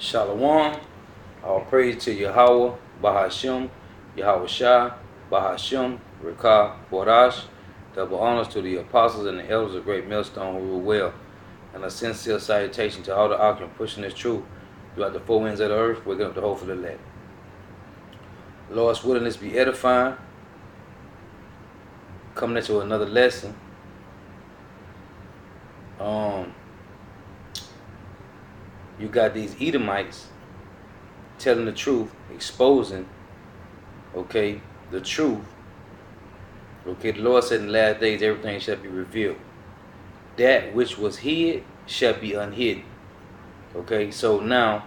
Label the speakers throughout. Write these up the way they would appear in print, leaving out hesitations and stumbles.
Speaker 1: Shalom. All praise to YAHAWAH, BAHASHIM, YAHAWASHI, BAHASHIM, Rekah, Borash. Double honors to the apostles and the elders of Great Millstone who rule well. And a sincere salutation to all the occupants pushing this truth throughout the four winds of the earth, waking up the hope for the elect. Lord's willing, this be edifying. Coming into another lesson. You got these Edomites telling the truth, exposing, okay, the truth. Okay, the Lord said in the last days everything shall be revealed. That which was hid shall be unhidden. Okay, so now,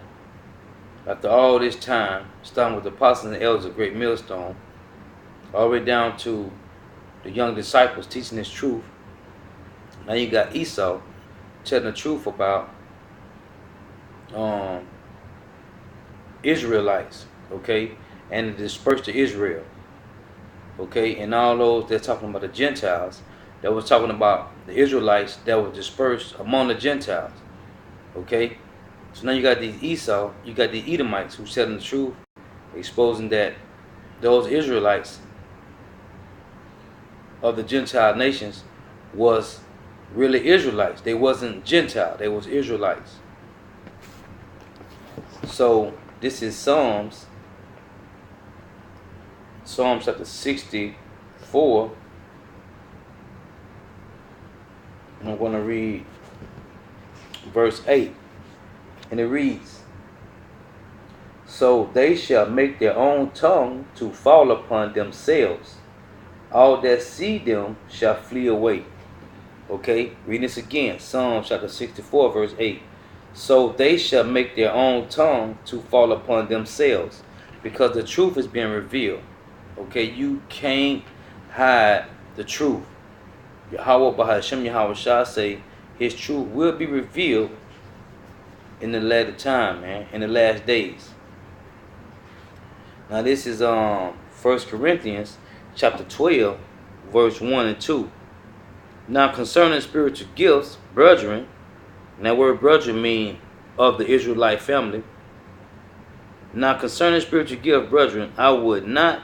Speaker 1: after all this time, starting with the apostles and elders of Great Millstone, all the way down to the young disciples teaching this truth, now you got Esau telling the truth about Israelites, okay, and the dispersed to Israel, okay, and all those they're talking about the Gentiles, that was talking about the Israelites that were dispersed among the Gentiles, okay. So now you got these Esau, you got the Edomites who's telling the truth, exposing that those Israelites of the Gentile nations was really Israelites. They wasn't Gentile, they was Israelites. So this is Psalms chapter 64. And I'm going to read verse 8. And it reads, "So they shall make their own tongue to fall upon themselves. All that see them shall flee away." Okay, read this again. Psalms chapter 64, verse 8. "So they shall make their own tongue to fall upon themselves," because the truth is being revealed. Okay, you can't hide the truth. Yahawah, BAHASHIM, YAHAWASHI say his truth will be revealed in the latter time, man, in the last days. Now this is 1 Corinthians chapter 12, verse 1 and 2. "Now concerning spiritual gifts, brethren," and that word brethren mean of the Israelite family. "Now concerning spiritual gifts, brethren, I would not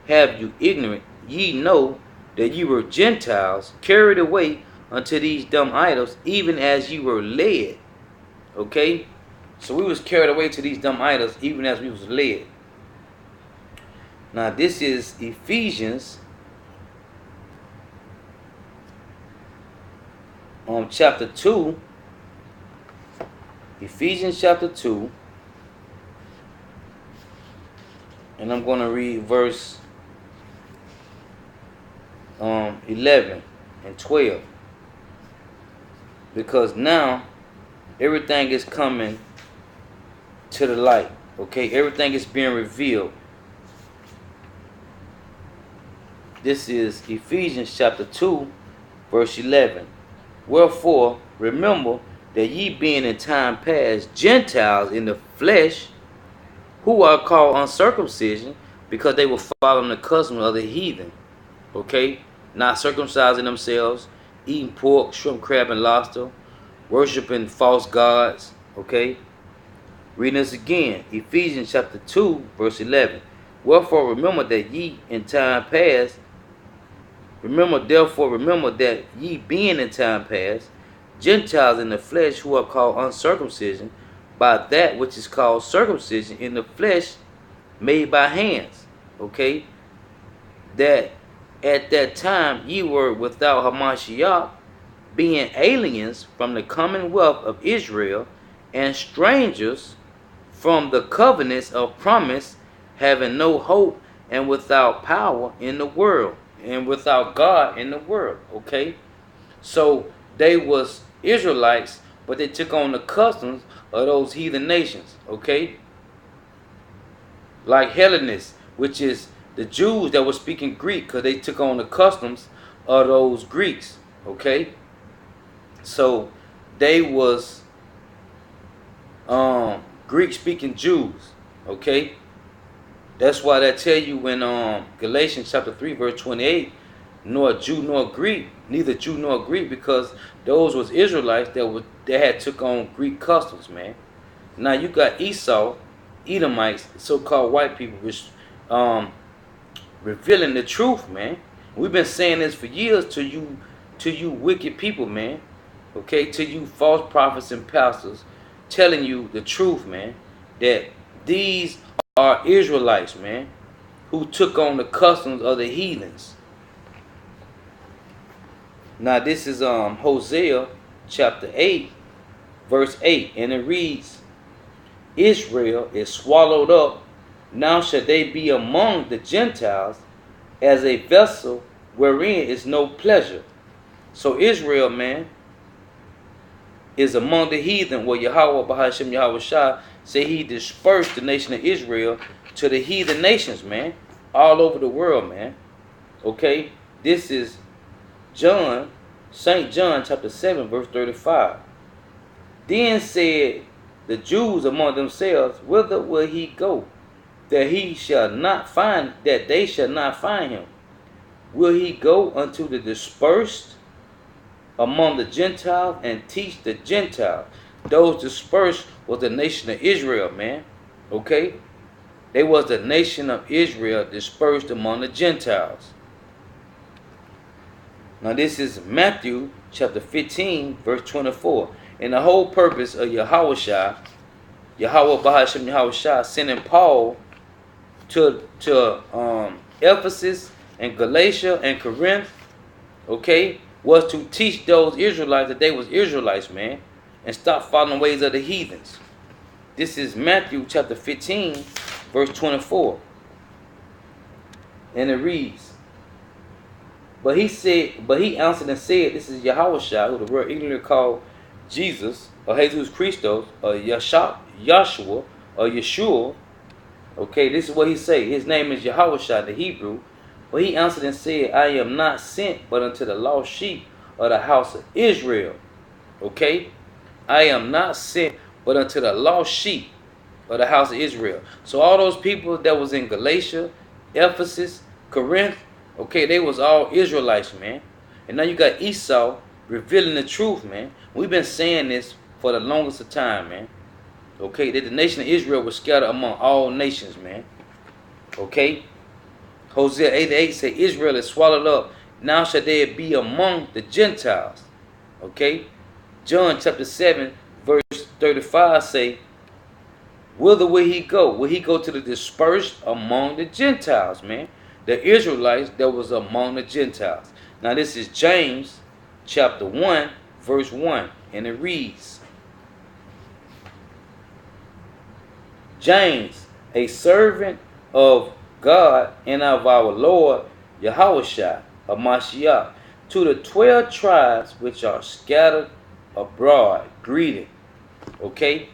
Speaker 1: have you ignorant. Ye know that ye were Gentiles, carried away unto these dumb idols, even as ye were led." Okay? So we was carried away to these dumb idols, even as we was led. Now this is Ephesians chapter 2. Ephesians chapter 2, and I'm going to read verse 11 and 12, because now everything is coming to the light. Okay, everything is being revealed. This is Ephesians chapter 2, verse 11. "Wherefore remember that ye being in time past Gentiles in the flesh, who are called uncircumcision, because they were following the custom of the heathen." Okay? Not circumcising themselves, eating pork, shrimp, crab, and lobster, worshiping false gods. Okay? Reading this again. Ephesians chapter 2, verse 11. "Wherefore remember that ye in time past, therefore remember that ye being in time past Gentiles in the flesh, who are called uncircumcision, by that which is called circumcision in the flesh, made by hands." Okay? "That at that time ye were without Hamashiach, being aliens from the commonwealth of Israel, and strangers from the covenants of promise, having no hope, and without power in the world," and without God in the world. Okay? So they was Israelites, but they took on the customs of those heathen nations. Okay? Like Hellenists, which is the Jews that were speaking Greek, because they took on the customs of those Greeks. Okay? So they was Greek speaking Jews. Okay? That's why they tell you in Galatians chapter 3, verse 28, nor Jew nor Greek, neither Jew nor Greek, because those was Israelites that had took on Greek customs, man. Now you got Esau, Edomites, so-called white people, which revealing the truth, man. We've been saying this for years to you wicked people, man. Okay, to you false prophets and pastors, telling you the truth, man, that these are Israelites, man, who took on the customs of the heathens. Now this is Hosea chapter 8, verse 8, and it reads, Israel is swallowed up, now shall they be among the Gentiles, as a vessel wherein is no pleasure. So Israel, man, is among the heathen, where YAHAWASHI say he dispersed the nation of Israel to the heathen nations, man, all over the world, man. Okay, this is John, St. John chapter 7, verse 35. Then said the Jews among themselves, whither will he go, that they shall not find him? Will he go unto the dispersed among the Gentiles and teach the Gentiles? Those dispersed was the nation of Israel, man. Okay? They was the nation of Israel dispersed among the Gentiles. Now this is Matthew chapter 15, verse 24. And the whole purpose of YAHAWASHI, YAHAWAH sending Paul to Ephesus and Galatia and Corinth, okay, was to teach those Israelites that they was Israelites, man, and stop following the ways of the heathens. This is Matthew chapter 15, verse 24. And it reads, But he answered and said, this is YAHAWASHI, who the word ignorantly called Jesus, or Jesus Christos, or Yahshua, or Yeshua. Okay, this is what he say. His name is YAHAWASHI, the Hebrew. But he answered and said, I am not sent but unto the lost sheep of the house of Israel. Okay? I am not sent but unto the lost sheep of the house of Israel. So all those people that was in Galatia, Ephesus, Corinth, okay, they was all Israelites, man. And now you got Esau revealing the truth, man. We've been saying this for the longest of time, man. Okay, that the nation of Israel was scattered among all nations, man. Okay? Hosea 8:8 say, Israel is swallowed up, now shall they be among the Gentiles. Okay? John chapter 7, verse 35 say, whither will he go? Will he go to the dispersed among the Gentiles, man? The Israelites that was among the Gentiles. Now this is James chapter 1, verse 1, and it reads, James, a servant of God and of our Lord YAHAWASHI, of Mashiach, to the 12 tribes which are scattered abroad, greeting. Okay?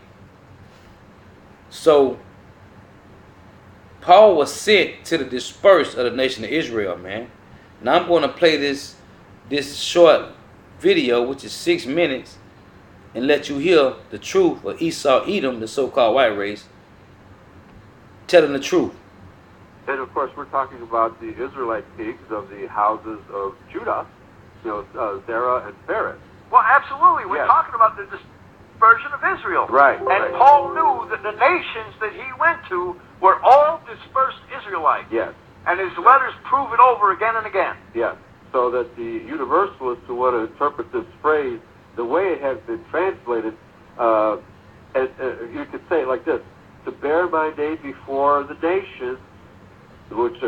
Speaker 1: So, Paul was sent to the dispersed of the nation of Israel, man. Now I'm going to play this short video, which is 6 minutes, and let you hear the truth of Esau, Edom, the so-called white race, telling the truth.
Speaker 2: And of course, we're talking about the Israelite kings of the houses of Judah, Zerah and Phares.
Speaker 3: Well, absolutely. We're talking about the dispersion of Israel.
Speaker 2: Right.
Speaker 3: And
Speaker 2: right.
Speaker 3: Paul knew that the nations that he went to were all dispersed Israelites.
Speaker 2: Yes.
Speaker 3: And his letters prove it over again and again.
Speaker 2: Yes. So that the universalists who want to interpret this phrase, the way it has been translated, you could say it like this: to bear my name before the nations, which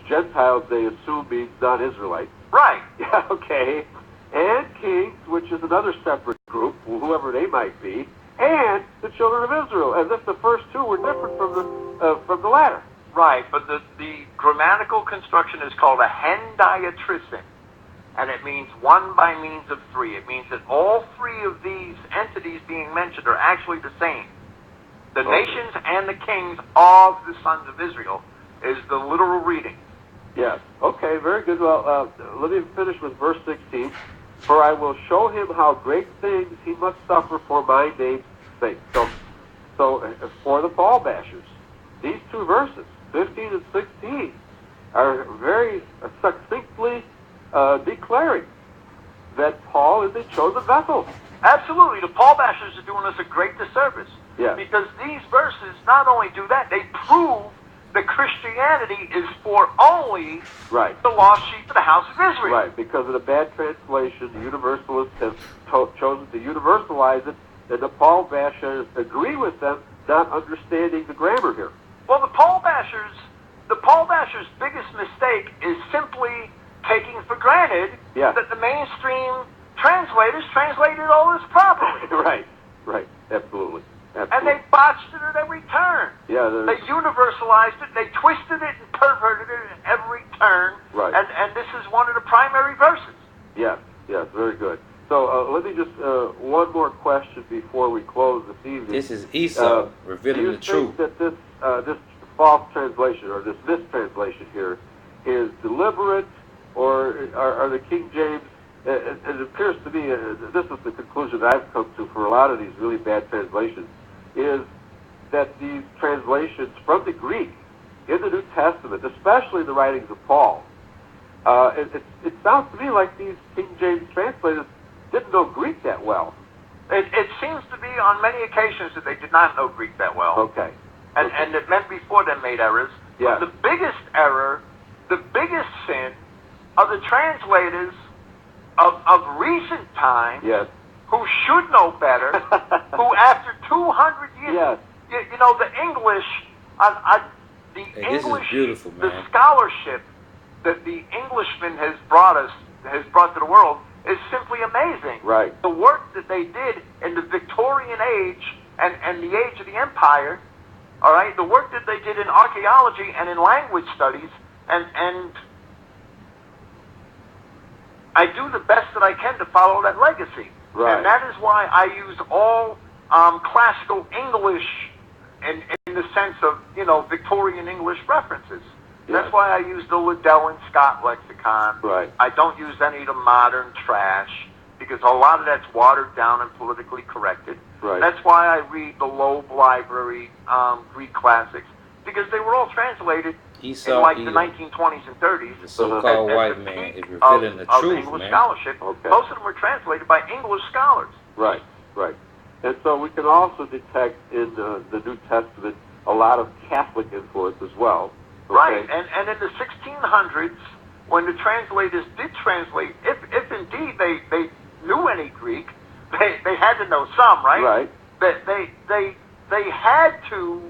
Speaker 2: Gentiles they assume means non-Israelites.
Speaker 3: Right.
Speaker 2: Yeah, okay. And kings, which is another separate group, whoever they might be, and the children of Israel, as if the first two were different from the latter.
Speaker 3: Right, but the grammatical construction is called a hendiatricin, and it means one by means of three. It means that all three of these entities being mentioned are actually the same. The nations and the kings of the sons of Israel is the literal reading.
Speaker 2: Yes. Okay, very good. Well, let me finish with verse 16. For I will show him how great things he must suffer for my name's sake. So for the Paul bashers, these two verses, 15 and 16, are very succinctly declaring that Paul is a chosen vessel.
Speaker 3: Absolutely. The Paul bashers are doing us a great disservice.
Speaker 2: Yeah.
Speaker 3: Because these verses not only do that, they prove that Christianity is for only
Speaker 2: Right.
Speaker 3: the lost sheep of the house of Israel.
Speaker 2: Right. Because of the bad translation, the universalists have chosen to universalize it, and the Paul bashers agree with them, not understanding the grammar here.
Speaker 3: Well, the Paul bashers' biggest mistake is simply taking for granted that the mainstream translators translated all this properly.
Speaker 2: Right. Right. Absolutely.
Speaker 3: And they botched it at every turn.
Speaker 2: Yeah.
Speaker 3: They universalized it, they twisted it and perverted it at every turn.
Speaker 2: Right.
Speaker 3: And this is one of the primary verses.
Speaker 2: Yes. Yes. Very good. So let me just one more question before we close this evening.
Speaker 1: This is Esau revealing the truth.
Speaker 2: Do you think that this false translation or this mistranslation here is deliberate, or are the King James? It appears to me, this is the conclusion that I've come to for a lot of these really bad translations, is that these translations from the Greek in the New Testament, especially the writings of Paul, it sounds to me like these King James translators didn't know Greek that well.
Speaker 3: It seems to be on many occasions that they did not know Greek that well.
Speaker 2: Okay.
Speaker 3: And that men before them made errors.
Speaker 2: Yeah.
Speaker 3: But the biggest error, the biggest sin of the translators of recent times,
Speaker 2: Yes.
Speaker 3: who should know better, who after 200 years,
Speaker 2: Yes.
Speaker 3: you know, the English,
Speaker 1: This is beautiful, man.
Speaker 3: the scholarship that the Englishman has brought to the world is simply amazing.
Speaker 2: Right.
Speaker 3: The work that they did in the Victorian age and the age of the Empire, all right, the work that they did in archaeology and in language studies, and I do the best that I can to follow that legacy.
Speaker 2: Right.
Speaker 3: And that is why I use all classical English in the sense of, you know, Victorian English references.
Speaker 2: Yes.
Speaker 3: That's why I use the Liddell and Scott lexicon.
Speaker 2: Right.
Speaker 3: I don't use any of the modern trash, because a lot of that's watered down and politically corrected.
Speaker 2: Right.
Speaker 3: That's why I read the Loeb Library Greek classics, because they were all translated
Speaker 1: Esau,
Speaker 3: in like
Speaker 1: Edom,
Speaker 3: the 1920s and 30s.
Speaker 1: the so-called
Speaker 3: at
Speaker 1: white
Speaker 3: the
Speaker 1: man,
Speaker 3: peak
Speaker 1: is revealing the
Speaker 3: of
Speaker 1: truth,
Speaker 3: English
Speaker 1: man.
Speaker 3: scholarship.
Speaker 2: Okay.
Speaker 3: Most of them were translated by English scholars.
Speaker 2: Right. Right. And so we can also detect in the New Testament a lot of Catholic influence as well. Okay?
Speaker 3: Right, and in the 1600s, when the translators did translate, if indeed they knew any Greek, they had to know some, right?
Speaker 2: Right.
Speaker 3: They had to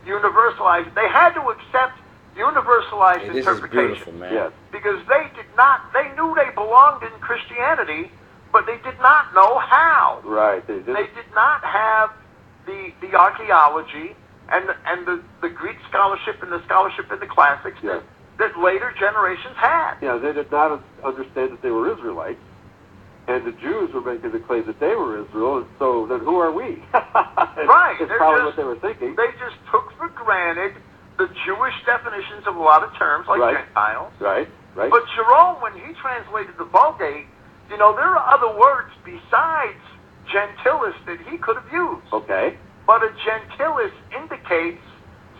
Speaker 3: universalize. They had to accept universalized
Speaker 1: Hey, this is
Speaker 3: interpretation.
Speaker 1: beautiful, man.
Speaker 2: Yes.
Speaker 3: Because they did not. They knew they belonged in Christianity, but they did not know how.
Speaker 2: Right.
Speaker 3: They did not have the archaeology and the Greek scholarship and the scholarship in the classics
Speaker 2: Yes.
Speaker 3: that later generations had.
Speaker 2: Yeah, they did not understand that they were Israelites, and the Jews were making the claim that they were Israel, and so then who are we?
Speaker 3: Right.
Speaker 2: It's probably what they were thinking.
Speaker 3: They just took for granted the Jewish definitions of a lot of terms, like
Speaker 2: Right.
Speaker 3: Gentiles.
Speaker 2: Right. Right.
Speaker 3: But Jerome, when he translated the Vulgate, you know, there are other words besides gentilis that he could have used.
Speaker 2: Okay.
Speaker 3: But a gentilis indicates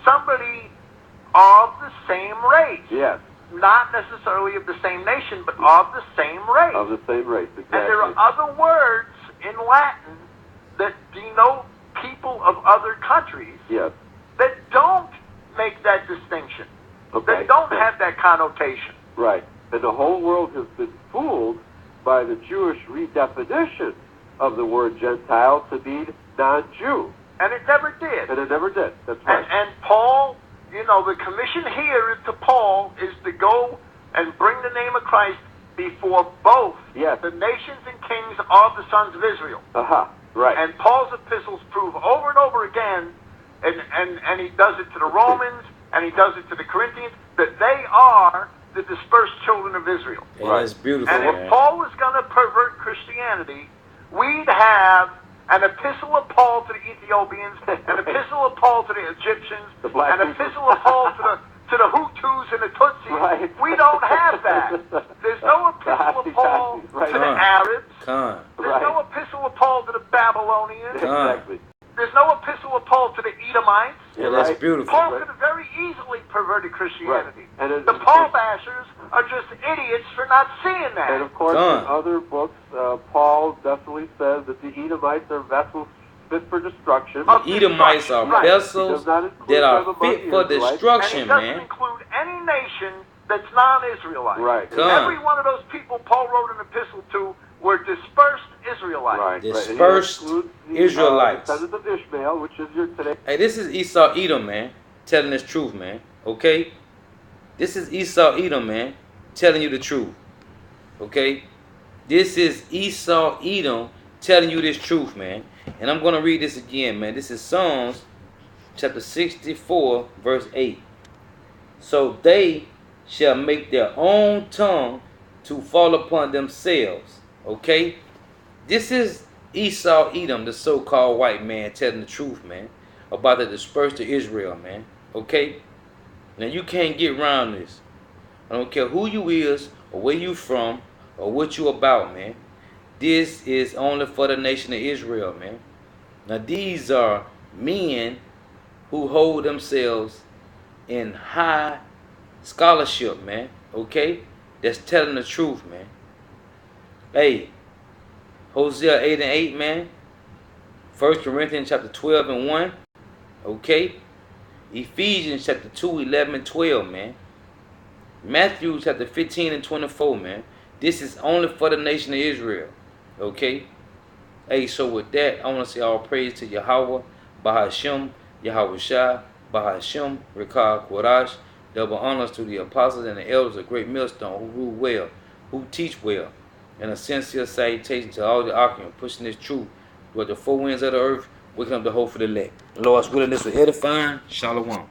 Speaker 3: somebody of the same race.
Speaker 2: Yes.
Speaker 3: Not necessarily of the same nation, but of the same race.
Speaker 2: Of the same race. Exactly.
Speaker 3: And there are other words in Latin that denote people of other countries
Speaker 2: Yes.
Speaker 3: that don't make that distinction.
Speaker 2: Okay.
Speaker 3: That don't have that connotation.
Speaker 2: Right. And the whole world has been fooled by the Jewish redefinition of the word Gentile to mean non-Jew.
Speaker 3: And it never did.
Speaker 2: And it never did. That's right.
Speaker 3: And Paul, you know, the commission here to Paul is to go and bring the name of Christ before both
Speaker 2: Yes.
Speaker 3: the nations and kings of the sons of Israel.
Speaker 2: Aha. Right.
Speaker 3: And Paul's epistles prove over and over again, and he does it to the Romans, and he does it to the Corinthians, that they are the dispersed children of Israel.
Speaker 1: Yeah,
Speaker 2: Right.
Speaker 1: that's beautiful,
Speaker 3: And
Speaker 1: man.
Speaker 3: if Paul was going to pervert Christianity, we'd have an epistle of Paul to the Ethiopians, an epistle of Paul to the Egyptians,
Speaker 2: The black
Speaker 3: an
Speaker 2: people.
Speaker 3: epistle of Paul to the Hutus and the Tutsis.
Speaker 2: Right.
Speaker 3: We don't have that. There's no epistle of Paul
Speaker 2: Right.
Speaker 3: to the Arabs.
Speaker 1: Khan.
Speaker 3: There's no epistle of Paul to the Babylonians.
Speaker 2: Exactly.
Speaker 3: There's no epistle of Paul to the Edomites.
Speaker 1: Yeah, that's
Speaker 2: Right.
Speaker 1: beautiful.
Speaker 3: Paul
Speaker 2: Right.
Speaker 3: could have very easily perverted Christianity.
Speaker 2: Right. And
Speaker 3: The Paul bashers are just idiots for not seeing that.
Speaker 2: And of course,
Speaker 1: Done.
Speaker 2: in other books, Paul definitely says that the Edomites are vessels fit for destruction.
Speaker 3: Of
Speaker 1: Edomites are
Speaker 3: right.
Speaker 1: vessels that are fit for destruction,
Speaker 3: And it doesn't
Speaker 1: man.
Speaker 3: include any nation that's non-Israelite.
Speaker 2: Right.
Speaker 1: Come.
Speaker 3: Every one of those people Paul wrote an epistle to were dispersed Israelites.
Speaker 2: Right.
Speaker 1: Dispersed Israelites.
Speaker 2: Descendants of Ishmael, which is your today.
Speaker 1: Hey, this is Esau Edom, man, telling this truth, man. Okay? This is Esau Edom, man, telling you the truth. Okay? This is Esau Edom telling you this truth, man. And I'm going to read this again, man. This is Psalms chapter 64, verse 8. So they shall make their own tongue to fall upon themselves. Okay? This is Esau Edom, the so-called white man, telling the truth, man, about the dispersed of Israel, man. Okay? Now you can't get around this. I don't care who you is, or where you from, or what you about, man. This is only for the nation of Israel, man. Now these are men who hold themselves in high scholarship, man. Okay? That's telling the truth, man. Hey, Hosea 8 and 8, man. 1 Corinthians chapter 12 and 1. Okay? Ephesians chapter 2, 11 and 12, man. Matthew chapter 15 and 24, man. This is only for the nation of Israel. Okay? Hey, so with that, I want to say all praise to YAHAWAH, BAHASHEM, YAHAWASHI, BAHASHEM, Rekah, Kodash. Double honors to the apostles and the elders of Great Millstone who rule well, who teach well. And a sincere salutation to all the occupants pushing this truth toward the four winds of the earth, waking up the hope for the elect. The Lord's willing, this will edify. Shalom.